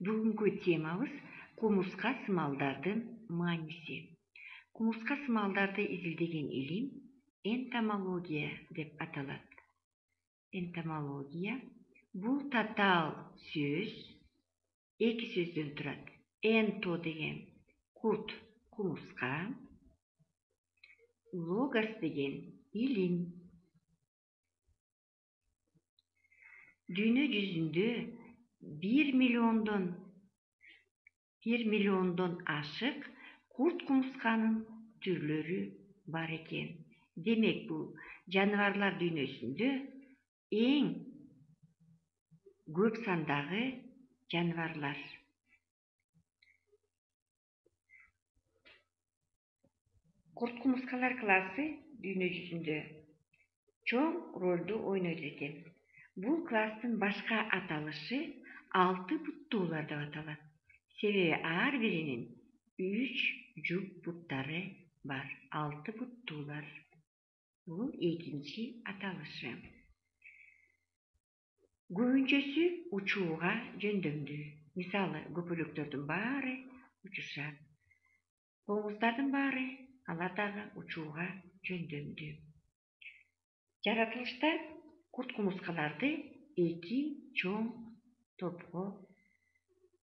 Бүгүнкү темабыз кумурска сымалдардын мааниси. Кумурска сымалдарды изилдеген илим энтомология деп аталат. Энтомология бул татаал сөз, эки сөздөн турат. Энто деген курт, кумурска, логос деген илим. Дүйнө жүзүндө 1 миллиондон ашык курт кумурсканын түрлөрү бар экен. Демек, бул жаныбарлар дүйнөсүндө эң көп сандагы жаныбарлар. Курт кумурскалар классы дүйнө жүзүндө чоң ролду ойнойт экен. Бул класстын башка аталышы 6 буттуулар деп аталат. Себеби ар биринин 3 жуп буттары бар. 6 буттуулар. Бул экинчи аталышы. Көбүнчөсү учууга жөндөмдүү. Мисалы, көпөлөктөрдүн баары учушат. Коңуздардын баары, алар дагы учууга жөндөмдүү. Жаратылышта курт кумурскаларды 2 чоң топко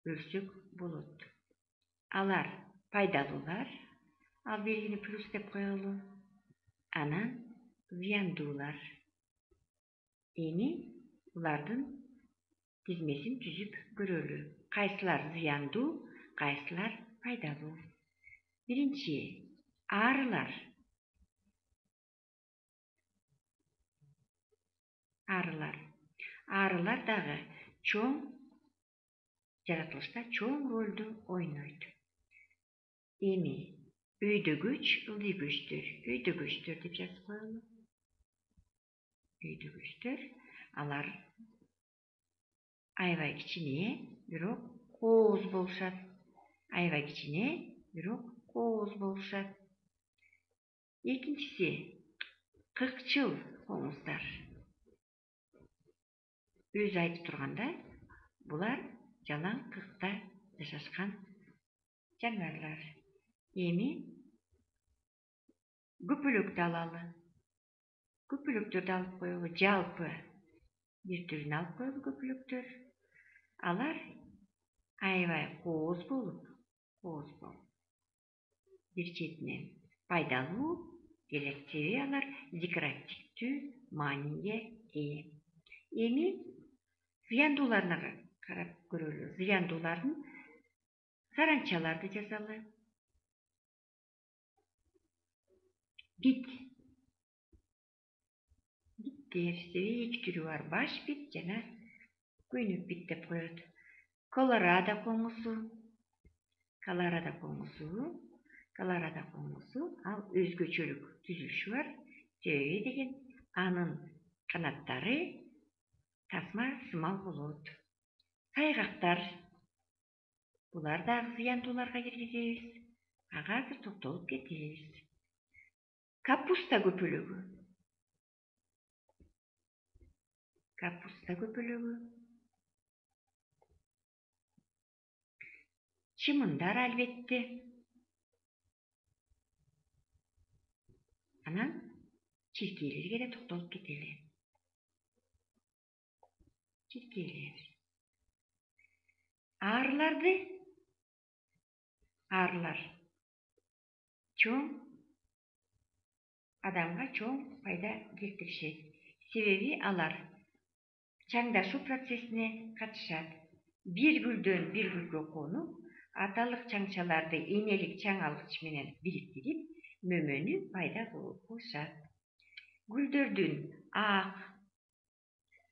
бөлсөк болот. Алар пайдалуулар, ал белгини плюс деп коелу. Анан зыяндуулар. Эми булардын тизмесин түзүп көрөлү. Кайсылар зыяндуу, кайсылар пайдалуу. Биринчи, арылар. Арылар дагы жаратылышта чоң ролду ойнойт. Эми өйдөгөч, өйдөгөчтөр деп жазып коелу. Өйдөгөчтөр, алар аябай кичине, бирок кооз болушат. Экинчиси, кыкчыл коңуздар. Өзү айтып турганда, булар жалаң кыкта жашашкан жаныбарлар. Эми көпөлөктү алалы. Көпөлөктөрдү алып коелу. Жалпы бир түрүн алып коелу көпөлөктөр. Алар аябай кооз болуп, бир четинен пайдалуу керек, себеби алар декоративдүү мааниге ээ. Эми зыяндууларына карап көрөлү. Зыяндуулардын саранчаларды жазалы. Биттер, себеби 2 түрү бар. Баш бит жана көйнөк бит деп коет. Колорадо коңузу, ал өзгөчөлүк түзүлүшү бар. Себеби деген анын канаттары тасма сымал болот. Сайгактар, булар дагы зыяндууларга киргизебиз. Ага азыр токтолуп кетебиз. Капуста көпөлөгү. Чымындар албетте. Анан чиркейлерге да токтолуп кетели. Арылар адамга чоң пайда келтиришет. Себеби алар чаңдашуу процессине катышат. Bir гүлдөн bir гүлгө конуп, аталык чаңчаларды энелик чаң алгыч менен бириктирип, мөмөнү пайда кылышат. Гүлдөрдүн ак,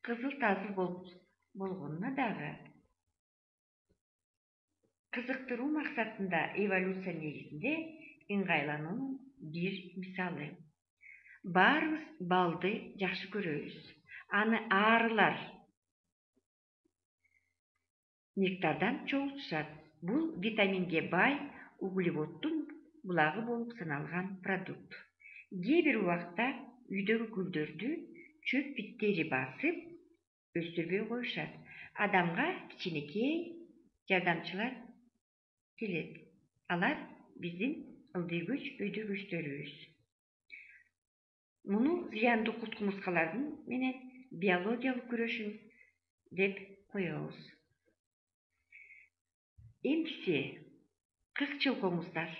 кызыл-тазыл болгонуна дагы кызыктыруу максатында эволюция негизинде ыңгайлануунун бир мисалы. Баарыбыз балды жакшы көрөбүз. Аны арылар нектардан чогултушат. Бул витаминге бай углеводдун булагы болуп саналган продукт. Кээ бир убакта үйдөгү гүлдөрдү чөп биттери басып өстүрбөй коюшат. Адамга кичинекей жардамчылар келет. Алар биздин ылдыйгөч өйдөгүчтөрүбүз. Муну зыяндуу курт кумурскалардын менен биологиялык күрөшүн деп коебуз. Эмси кыкчыл коңуздар.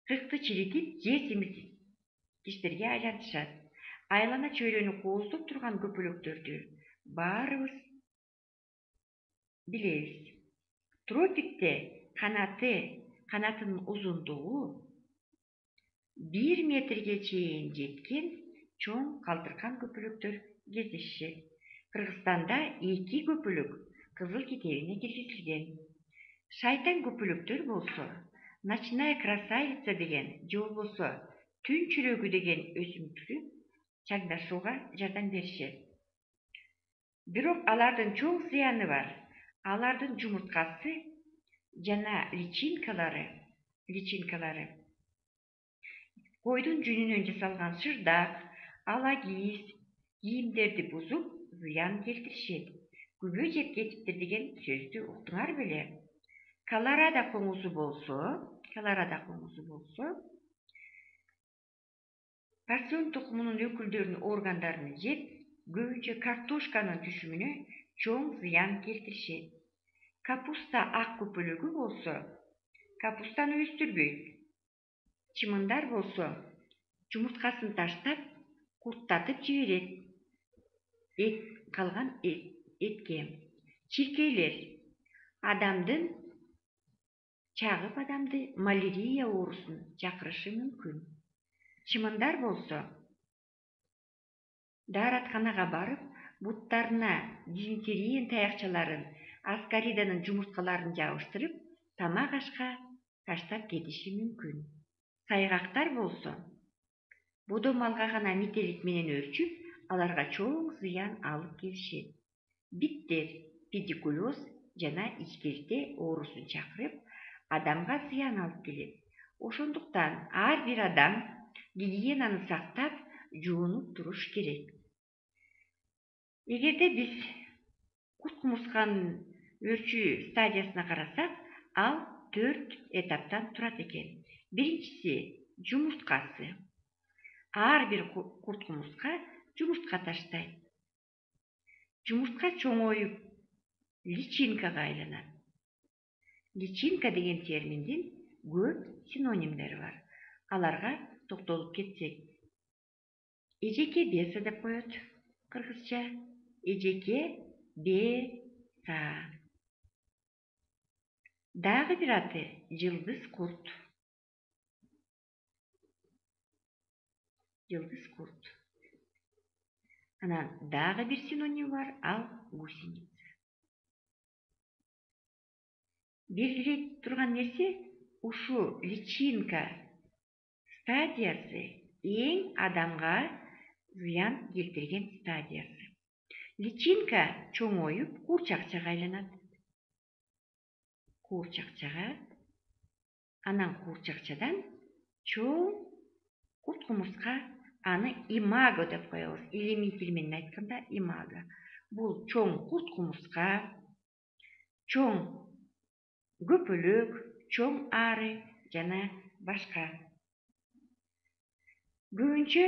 Кыкты чиритип, же семирткичтерге айлантышат. Айлана чөйрөнү кооздоп турган көпөлөктөрдү баарыбыз билебиз. Тропикте канатынын узундугу 1 метрге чейин жеткен чоң калтыркан көпөлөктөр кездешет. Кыргызстанда 2 көпөлөк кызыл китебине киргизилген. Шайтан көпөлөктөр болсо ночная красавица деген же болбосо түн чүрөгү деген өсүмдүккө чаңдашууга жардам беришет. Бирок алардын чоң зыяны бар. Алардын жумурткасы жана личинкалары койдун жүнүнөн жасалган шырдак, алагиз кийимдерди бузуп зыян келтиришет. Күбө жеп кетиптир деген сөздү уктуңар беле? Колорадо коңузу болсо порсен тукумунун өкүлдөрүнүн органдарын жеп, көбүнчө картошканын түшүмүнө чоң зыян келтиришет. Капуста ак көпөлөгү болсо капустаны өстүрбөйт. Чымындар болсо жумурткасын таштап, курттатып жиберет. Калган этке. Чиркейлер чагып адамды малярия оорусун чакырышы мүмкүн. Чымындар болсо дааратканага барып, буттарына дизентерия таякчаларын, аскариданын жумурткаларын жабыштырып, тамак ашка таштап кетиши мүмкүн. Сайгактар болсо бодо малга гана метелик менен өлчүп, аларга чоң зыян алып келишет. Биттер педикулез жана ичкирикте оорусун чакырып, адамга зыян алып келет. Ошондуктан ар бир адам гигиенаны сактап, жуунуп туруш керек. Эгерде биз курт кумурсканын өрчүү стадиясына карасак, ал 4 этаптан турат экен. Биринчиси жумурткасы. Ар бир курт кумурска жумуртка таштайт. Жумуртка чоңоюп личинкага айланат. Личинка деген терминдин көп синонимдери бар. Аларга токтолуп кетсек, эжеке беса деп коет кыргызча. Эжеке беса. Дагы бир аты жылдыз курт. Анан дагы бир синоним бар, ал гусеница. Белгилей турган нерсе, ушу личинка стадиясы эң адамга зыян келтирген стадиясы. Личинка чоңоюп куурчакчага айланат. Анан куурчакчадан чоң курт кумурска, аны имаго деп коебуз. Илимий тил менен айтканда имаго. Бул чоң курт кумурска, чоң көпөлөк, чоң ары жана башка. Көбүнчө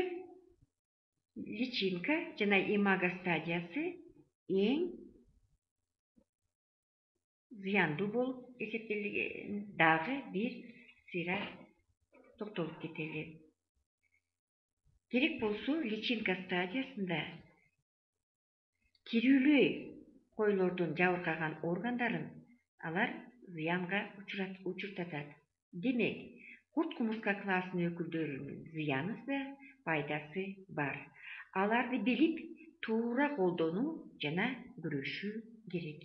личинка жана имаго стадиясы эң зыяндуу болуп эсептелген. Дагы бир сыйра токтолуп кетели. Керек болсо личинка стадиясында тирүүлөй койлордун жабыркаган органдарын алар зыянга учуртатат. Демек, курт кумурска классынын өкүлдөрүнүн зыяны да, пайдасы бар. Аларды билип, туура колдонуу жана күрөшүү керек.